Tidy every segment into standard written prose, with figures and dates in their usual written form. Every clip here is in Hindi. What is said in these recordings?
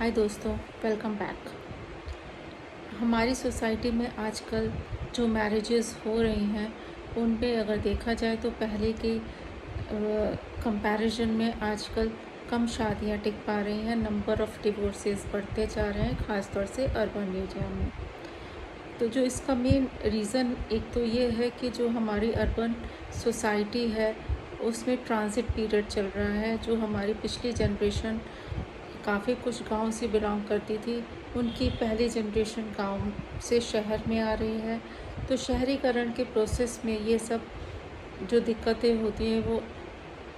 हाय दोस्तों, वेलकम बैक। हमारी सोसाइटी में आजकल जो मैरिजेस हो रही हैं उन पे अगर देखा जाए तो पहले के कंपैरिजन में आजकल कम शादियां टिक पा रही हैं। नंबर ऑफ़ डिवोर्सेस बढ़ते जा रहे हैं, ख़ास तौर से अर्बन एरिया में। तो जो इसका मेन रीज़न एक तो ये है कि जो हमारी अर्बन सोसाइटी है उसमें ट्रांजिट पीरियड चल रहा है। जो हमारी पिछली जनरेशन काफ़ी कुछ गांव से बिलोंग करती थी, उनकी पहली जनरेशन गांव से शहर में आ रही है। तो शहरीकरण के प्रोसेस में ये सब जो दिक्कतें होती हैं वो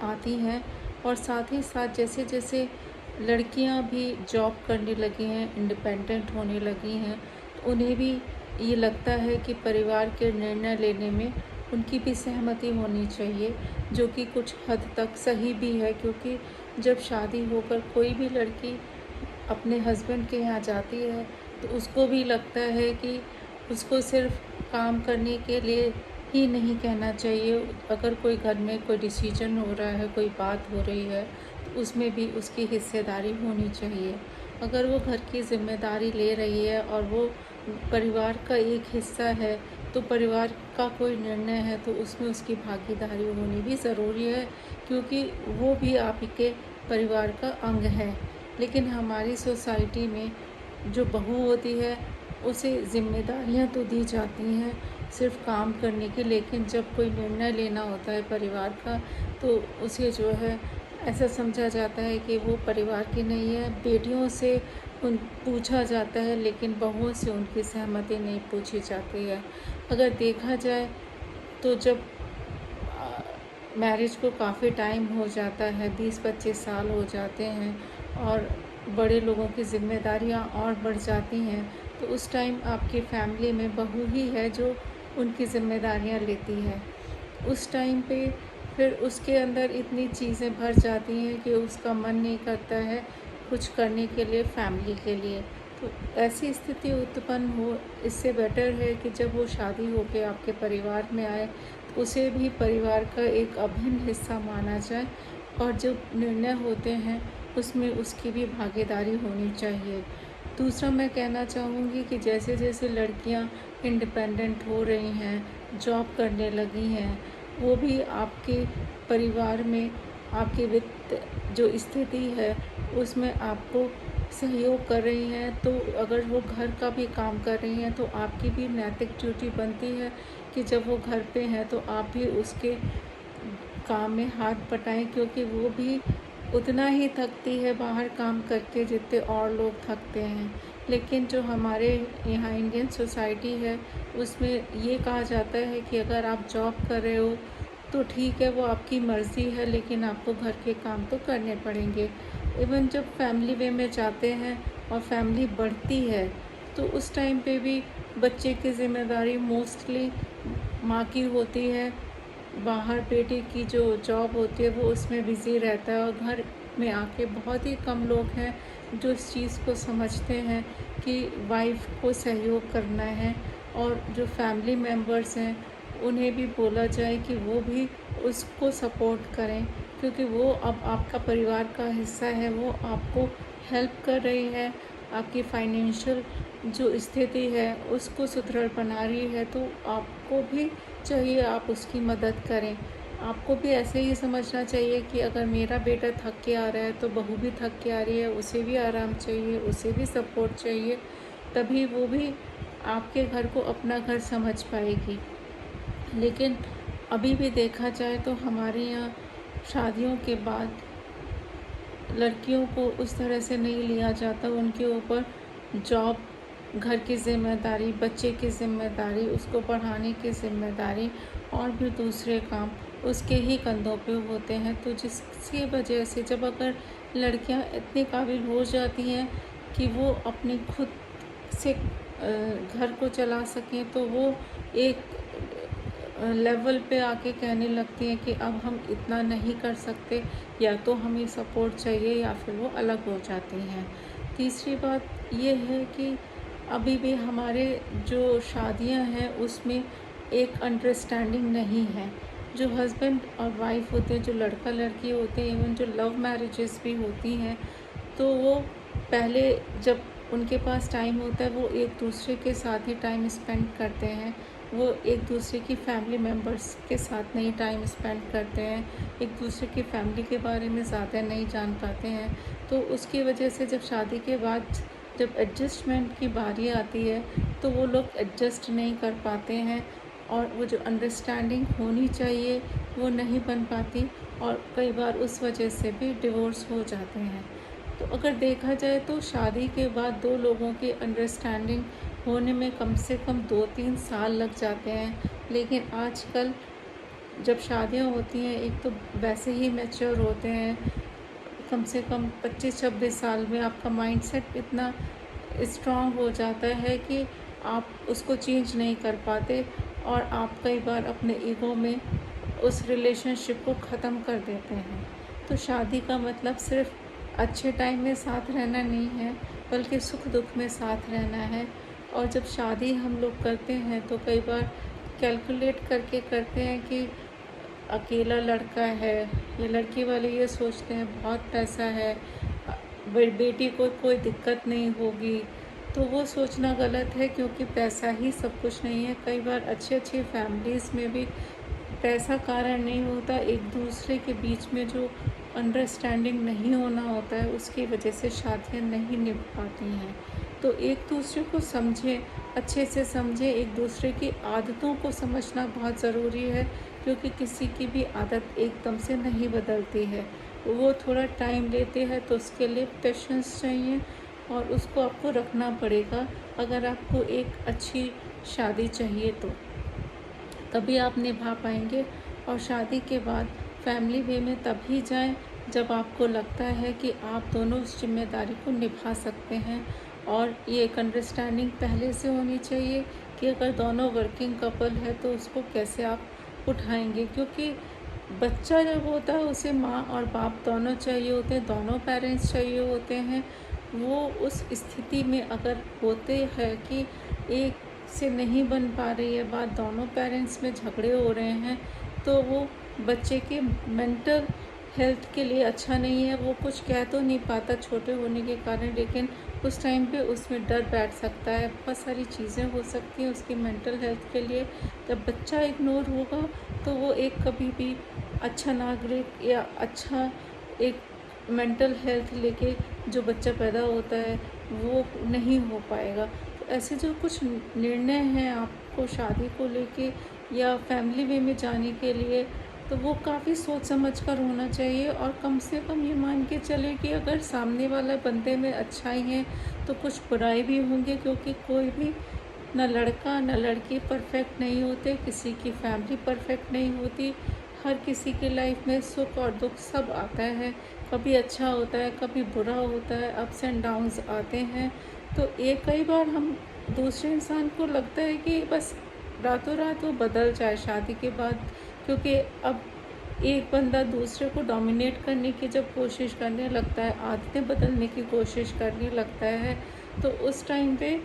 आती हैं। और साथ ही साथ जैसे जैसे लड़कियां भी जॉब करने लगी हैं, इंडिपेंडेंट होने लगी हैं, तो उन्हें भी ये लगता है कि परिवार के निर्णय लेने में उनकी भी सहमति होनी चाहिए, जो कि कुछ हद तक सही भी है। क्योंकि जब शादी होकर कोई भी लड़की अपने हस्बैंड के यहाँ जाती है तो उसको भी लगता है कि उसको सिर्फ काम करने के लिए ही नहीं कहना चाहिए। अगर कोई घर में कोई डिसीजन हो रहा है, कोई बात हो रही है, तो उसमें भी उसकी हिस्सेदारी होनी चाहिए। अगर वो घर की जिम्मेदारी ले रही है और वो परिवार का एक हिस्सा है, तो परिवार का कोई निर्णय है तो उसमें उसकी भागीदारी होनी भी ज़रूरी है, क्योंकि वो भी आपके परिवार का अंग है। लेकिन हमारी सोसाइटी में जो बहू होती है उसे जिम्मेदारियां तो दी जाती हैं सिर्फ काम करने की, लेकिन जब कोई निर्णय लेना होता है परिवार का तो उसे जो है ऐसा समझा जाता है कि वो परिवार की नहीं है। बेटियों से उन पूछा जाता है, लेकिन बहुओं से उनकी सहमति नहीं पूछी जाती है। अगर देखा जाए तो जब मैरिज को काफ़ी टाइम हो जाता है, 20-25 साल हो जाते हैं और बड़े लोगों की जिम्मेदारियां और बढ़ जाती हैं, तो उस टाइम आपकी फैमिली में बहू ही है जो उनकी जिम्मेदारियां लेती है। उस टाइम पे फिर उसके अंदर इतनी चीज़ें भर जाती हैं कि उसका मन नहीं करता है कुछ करने के लिए फैमिली के लिए। तो ऐसी स्थिति उत्पन्न हो, इससे बेटर है कि जब वो शादी होके आपके परिवार में आए तो उसे भी परिवार का एक अभिन्न हिस्सा माना जाए और जो निर्णय होते हैं उसमें उसकी भी भागीदारी होनी चाहिए। दूसरा मैं कहना चाहूँगी कि जैसे जैसे लड़कियां इंडिपेंडेंट हो रही हैं, जॉब करने लगी हैं, वो भी आपके परिवार में आपकी वित्त जो स्थिति है उसमें आपको सहयोग कर रही हैं। तो अगर वो घर का भी काम कर रही हैं तो आपकी भी नैतिक ड्यूटी बनती है कि जब वो घर पे हैं तो आप भी उसके काम में हाथ बटाएं, क्योंकि वो भी उतना ही थकती है बाहर काम करके जितने और लोग थकते हैं। लेकिन जो हमारे यहाँ इंडियन सोसाइटी है उसमें ये कहा जाता है कि अगर आप जॉब कर रहे हो तो ठीक है, वो आपकी मर्ज़ी है, लेकिन आपको घर के काम तो करने पड़ेंगे। इवन जब फैमिली वे में जाते हैं और फैमिली बढ़ती है तो उस टाइम पे भी बच्चे की ज़िम्मेदारी मोस्टली माँ की होती है। बाहर बेटे की जो जॉब होती है वो उसमें बिज़ी रहता है, और घर में आके बहुत ही कम लोग हैं जो इस चीज़ को समझते हैं कि वाइफ को सहयोग करना है। और जो फैमिली मेम्बर्स हैं उन्हें भी बोला जाए कि वो भी उसको सपोर्ट करें, क्योंकि वो अब आपका परिवार का हिस्सा है, वो आपको हेल्प कर रही है, आपकी फाइनेंशियल जो स्थिति है उसको सुदृढ़ बना रही है, तो आपको भी चाहिए आप उसकी मदद करें। आपको भी ऐसे ही समझना चाहिए कि अगर मेरा बेटा थक के आ रहा है तो बहू भी थक के आ रही है, उसे भी आराम चाहिए, उसे भी सपोर्ट चाहिए, तभी वो भी आपके घर को अपना घर समझ पाएगी। लेकिन अभी भी देखा जाए तो हमारे यहाँ शादियों के बाद लड़कियों को उस तरह से नहीं लिया जाता। उनके ऊपर जॉब, घर की ज़िम्मेदारी, बच्चे की ज़िम्मेदारी, उसको पढ़ाने की ज़िम्मेदारी और भी दूसरे काम उसके ही कंधों पे होते हैं। तो जिसकी वजह से जब अगर लड़कियां इतनी काबिल हो जाती हैं कि वो अपनी खुद से घर को चला सकें, तो वो एक लेवल पे आके कहने लगती हैं कि अब हम इतना नहीं कर सकते, या तो हमें सपोर्ट चाहिए या फिर वो अलग हो जाती हैं। तीसरी बात ये है कि अभी भी हमारे जो शादियां हैं उसमें एक अंडरस्टैंडिंग नहीं है। जो हस्बैंड और वाइफ होते हैं, जो लड़का लड़की होते हैं, इवन जो लव मैरिजेस भी होती हैं, तो वो पहले जब उनके पास टाइम होता है वो एक दूसरे के साथ ही टाइम स्पेंड करते हैं, वो एक दूसरे की फैमिली मेम्बर्स के साथ नहीं टाइम स्पेंड करते हैं, एक दूसरे की फैमिली के बारे में ज़्यादा नहीं जान पाते हैं। तो उसकी वजह से जब शादी के बाद जब एडजस्टमेंट की बारी आती है तो वो लोग एडजस्ट नहीं कर पाते हैं, और वो जो अंडरस्टैंडिंग होनी चाहिए वो नहीं बन पाती, और कई बार उस वजह से भी डिवोर्स हो जाते हैं। तो अगर देखा जाए तो शादी के बाद दो लोगों की अंडरस्टैंडिंग होने में कम से कम 2-3 साल लग जाते हैं, लेकिन आजकल जब शादियां होती हैं एक तो वैसे ही मैच्योर होते हैं, कम से कम 25-26 साल में आपका माइंडसेट इतना स्ट्रांग हो जाता है कि आप उसको चेंज नहीं कर पाते, और आप कई बार अपने ईगो में उस रिलेशनशिप को ख़त्म कर देते हैं। तो शादी का मतलब सिर्फ अच्छे टाइम में साथ रहना नहीं है, बल्कि सुख दुख में साथ रहना है। और जब शादी हम लोग करते हैं तो कई बार कैलकुलेट करके करते हैं कि अकेला लड़का है, या लड़की वाले ये सोचते हैं बहुत पैसा है, बेटी को कोई दिक्कत नहीं होगी। तो वो सोचना गलत है, क्योंकि पैसा ही सब कुछ नहीं है। कई बार अच्छी फैमिलीज़ में भी पैसा कारण नहीं होता, एक दूसरे के बीच में जो अंडरस्टैंडिंग नहीं होना होता है उसकी वजह से शादियाँ नहीं निभ पाती हैं। तो एक दूसरे को समझें, अच्छे से समझें, एक दूसरे की आदतों को समझना बहुत ज़रूरी है, क्योंकि किसी की भी आदत एकदम से नहीं बदलती है, वो थोड़ा टाइम लेते हैं। तो उसके लिए पेशेंस चाहिए, और उसको आपको रखना पड़ेगा अगर आपको एक अच्छी शादी चाहिए तो, तभी आप निभा पाएंगे। और शादी के बाद फैमिली वे में तभी जाएं जब आपको लगता है कि आप दोनों उस जिम्मेदारी को निभा सकते हैं। और ये एक अंडरस्टैंडिंग पहले से होनी चाहिए कि अगर दोनों वर्किंग कपल है तो उसको कैसे आप उठाएंगे, क्योंकि बच्चा जब होता है उसे माँ और बाप दोनों चाहिए होते हैं, दोनों पेरेंट्स चाहिए होते हैं। वो उस स्थिति में अगर होते हैं कि एक से नहीं बन पा रही है बात, दोनों पेरेंट्स में झगड़े हो रहे हैं, तो वो बच्चे के मेंटल हेल्थ के लिए अच्छा नहीं है। वो कुछ कह तो नहीं पाता छोटे होने के कारण, लेकिन उस टाइम पे उसमें डर बैठ सकता है, बहुत सारी चीज़ें हो सकती हैं उसकी मेंटल हेल्थ के लिए। जब बच्चा इग्नोर होगा तो वो एक कभी भी अच्छा नागरिक या अच्छा एक मेंटल हेल्थ लेके जो बच्चा पैदा होता है वो नहीं हो पाएगा। तो ऐसे जो कुछ निर्णय हैं आपको शादी को लेके या फैमिली वे में जाने के लिए, तो वो काफ़ी सोच समझ कर होना चाहिए। और कम से कम ये मान के चले कि अगर सामने वाला बंदे में अच्छाई है तो कुछ बुराई भी होंगे, क्योंकि कोई भी ना लड़का ना लड़की परफेक्ट नहीं होते, किसी की फैमिली परफेक्ट नहीं होती। हर किसी की लाइफ में सुख और दुख सब आता है, कभी अच्छा होता है कभी बुरा होता है, अप्स एंड डाउन्स आते हैं। तो एक कई बार हम दूसरे इंसान को लगता है कि बस रातों रात वो बदल जाए शादी के बाद, क्योंकि अब एक बंदा दूसरे को डोमिनेट करने की जब कोशिश करने लगता है, आदतें बदलने की कोशिश करने लगता है, तो उस टाइम पे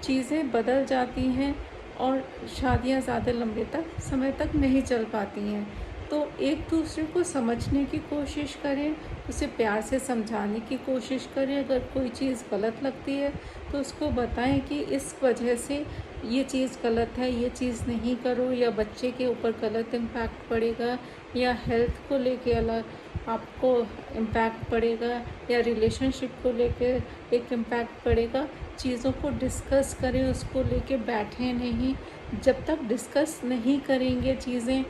चीज़ें बदल जाती हैं और शादियां ज़्यादा लंबे तक समय तक नहीं चल पाती हैं। तो एक दूसरे को समझने की कोशिश करें, उसे प्यार से समझाने की कोशिश करें। अगर कोई चीज़ गलत लगती है तो उसको बताएं कि इस वजह से ये चीज़ गलत है, ये चीज़ नहीं करो, या बच्चे के ऊपर गलत इम्पैक्ट पड़ेगा, या हेल्थ को लेके अलग आपको इम्पैक्ट पड़ेगा, या रिलेशनशिप को लेके एक इम्पैक्ट पड़ेगा। चीज़ों को डिस्कस करें, उसको लेके बैठें नहीं। जब तक डिस्कस नहीं करेंगे चीज़ें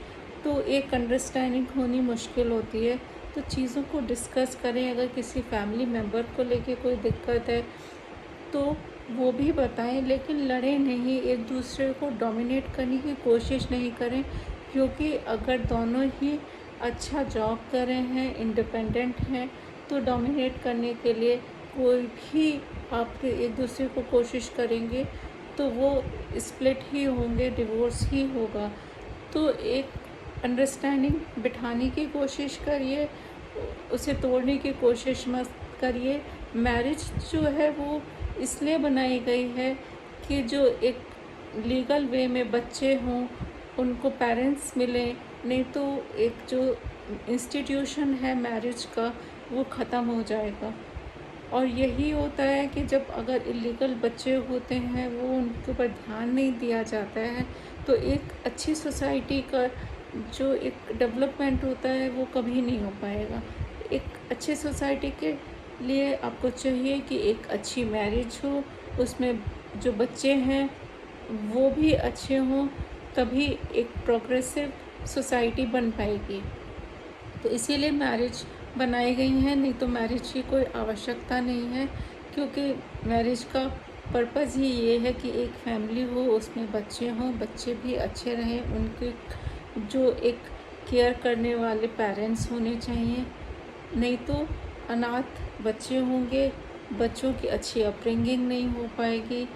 तो एक अंडरस्टैंडिंग होनी मुश्किल होती है। तो चीज़ों को डिस्कस करें, अगर किसी फैमिली मेम्बर को लेके कोई दिक्कत है तो वो भी बताएं, लेकिन लड़ें नहीं, एक दूसरे को डोमिनेट करने की कोशिश नहीं करें। क्योंकि अगर दोनों ही अच्छा जॉब कर रहे हैं, इंडिपेंडेंट हैं, तो डोमिनेट करने के लिए कोई भी आपके एक दूसरे को कोशिश करेंगे तो वो स्प्लिट ही होंगे, डिवोर्स ही होगा। तो एक अंडरस्टैंडिंग बिठाने की कोशिश करिए, उसे तोड़ने की कोशिश मत करिए। मैरिज जो है वो इसलिए बनाई गई है कि जो एक लीगल वे में बच्चे हों, उनको पेरेंट्स मिलें, नहीं तो एक जो इंस्टीट्यूशन है मैरिज का वो ख़त्म हो जाएगा। और यही होता है कि जब अगर इलीगल बच्चे होते हैं, वो उनके ऊपर ध्यान नहीं दिया जाता है, तो एक अच्छी सोसाइटी का जो एक डेवलपमेंट होता है वो कभी नहीं हो पाएगा। एक अच्छी सोसाइटी के लिए आपको चाहिए कि एक अच्छी मैरिज हो, उसमें जो बच्चे हैं वो भी अच्छे हों, तभी एक प्रोग्रेसिव सोसाइटी बन पाएगी। तो इसीलिए मैरिज बनाई गई है, नहीं तो मैरिज की कोई आवश्यकता नहीं है, क्योंकि मैरिज का पर्पज़ ही ये है कि एक फैमिली हो, उसमें बच्चे हों, बच्चे भी अच्छे रहें, उनके जो एक केयर करने वाले पेरेंट्स होने चाहिए। नहीं तो अनाथ बच्चे होंगे, बच्चों की अच्छी अपब्रिंगिंग नहीं हो पाएगी,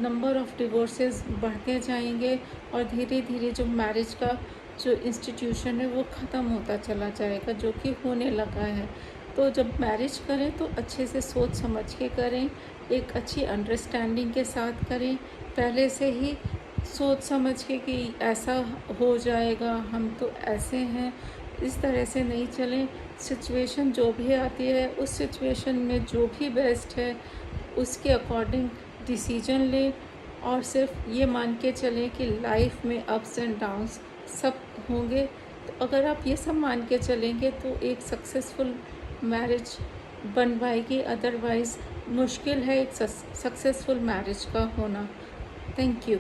नंबर ऑफ़ डिवोर्सेस बढ़ते जाएंगे और धीरे धीरे जो मैरिज का जो इंस्टीट्यूशन है वो ख़त्म होता चला जाएगा, जो कि होने लगा है। तो जब मैरिज करें तो अच्छे से सोच समझ के करें, एक अच्छी अंडरस्टैंडिंग के साथ करें, पहले से ही सोच समझ के कि ऐसा हो जाएगा, हम तो ऐसे हैं, इस तरह से नहीं चलें। सिचुएशन जो भी आती है, उस सिचुएशन में जो भी बेस्ट है उसके अकॉर्डिंग डिसीजन लें, और सिर्फ ये मान के चलें कि लाइफ में अप्स एंड डाउन्स सब होंगे। तो अगर आप ये सब मान के चलेंगे तो एक सक्सेसफुल मैरिज बन पाएगी, अदरवाइज़ मुश्किल है एक सक्सेसफुल मैरिज का होना। Thank you.